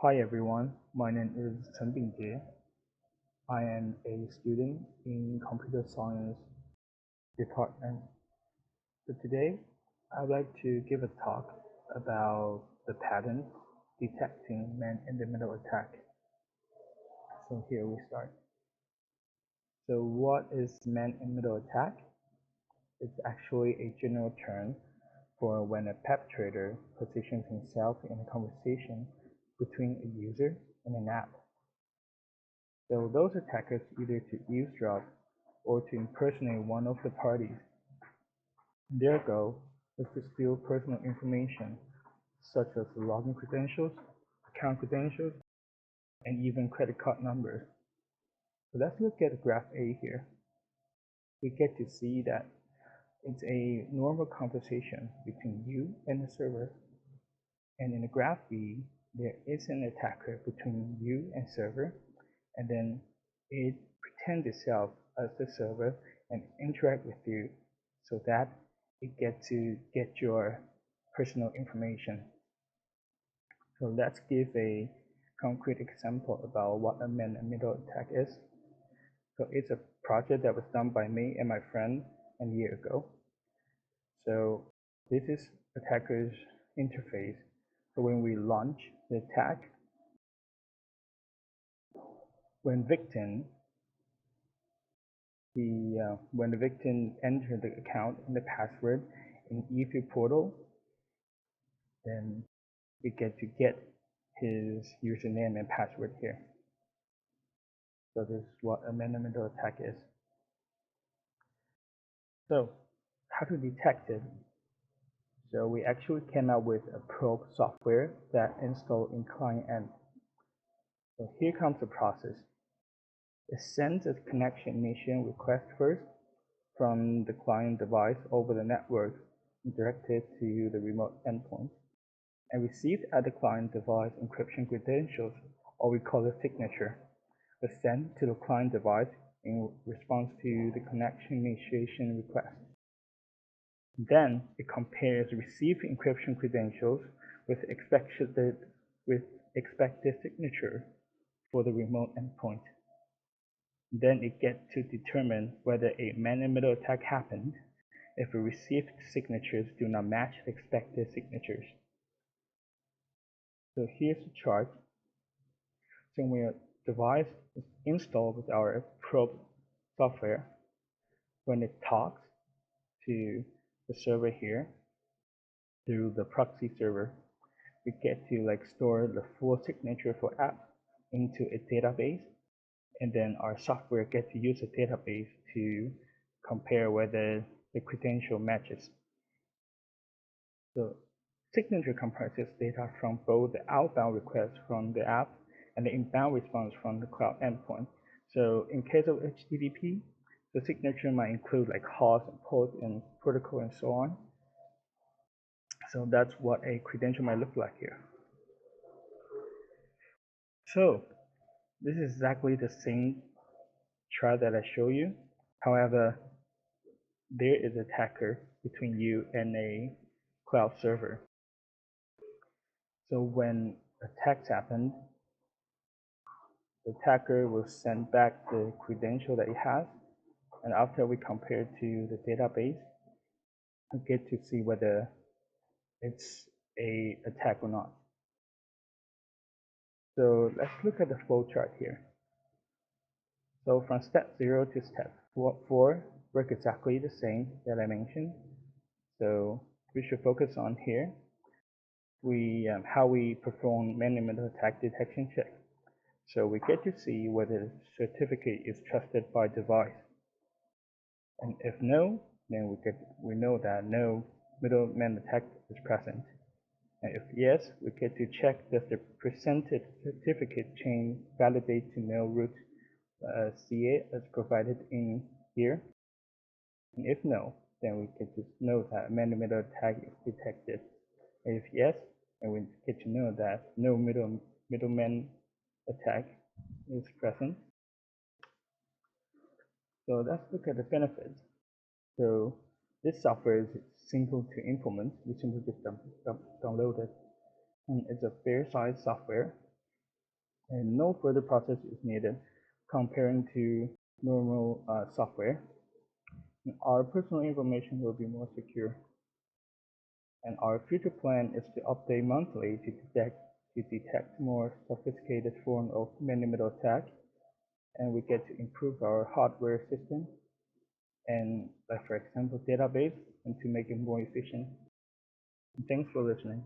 Hi everyone, my name is Chen Bingjie. I am a student in computer science department. So today I'd like to give a talk about the pattern detecting man-in-the-middle attack. So here we start. So what is man-in-the-middle attack? It's actually a general term for when a perpetrator positions himself in a conversation between a user and an app. So those attackers either to eavesdrop or to impersonate one of the parties. Their goal is to steal personal information such as login credentials, account credentials, and even credit card numbers. So let's look at graph A here. We get to see that it's a normal conversation between you and the server. And in the graph B, there is an attacker between you and server, and then it pretends itself as the server and interact with you so that it gets to get your personal information. So let's give a concrete example about what a man-in-the-middle attack is. So it's a project that was done by me and my friend a year ago. So this is attacker's interface. So when we launch the attack, when the victim enters the account and the password in eFeed portal, then we get his username and password here. So this is what a man-in-the-middle attack is. So how to detect it? So we actually came out with a probe software that installed in client end. So here comes the process. It sends a connection initiation request first from the client device over the network directed to the remote endpoint, and received at the client device encryption credentials, or we call it signature, was sent to the client device in response to the connection initiation request. Then it compares received encryption credentials with expected signature for the remote endpoint. Then it gets to determine whether a man-in-the-middle attack happened if the received signatures do not match the expected signatures. So here's the chart. So when a device is installed with our probe software, when it talks to the server here through the proxy server, we get to store the full signature for app into a database, and then our software gets to use the database to compare whether the credential matches. So signature comprises data from both the outbound request from the app and the inbound response from the cloud endpoint. So in case of HTTP, the signature might include host and port and protocol and so on. So that's what a credential might look like here. So this is exactly the same chart that I show you. However, there is an attacker between you and a cloud server. So when attacks happen, the attacker will send back the credential that he has, and after we compare to the database, we get to see whether it's a attack or not. So let's look at the flow chart here. So from step 0 to step 4 work exactly the same that I mentioned. So we should focus on here how we perform man-in-the-middle attack detection check. So we get to see whether the certificate is trusted by device. And if no, then we know that no middleman attack is present. And if yes, we get to check does the presented certificate chain validate to no root CA as provided in here. And if no, then we get to know that man-in-the-middle attack is detected. And if yes, then we get to know that no middleman attack is present. So let's look at the benefits. So this software is simple to implement. You simply just download it. And it's a fair size software. and no further process is needed comparing to normal software. Our personal information will be more secure. And our future plan is to update monthly to detect more sophisticated form of man-in-the-middle attack, and we get to improve our hardware system and, like for example, database, and to make it more efficient. And thanks for listening.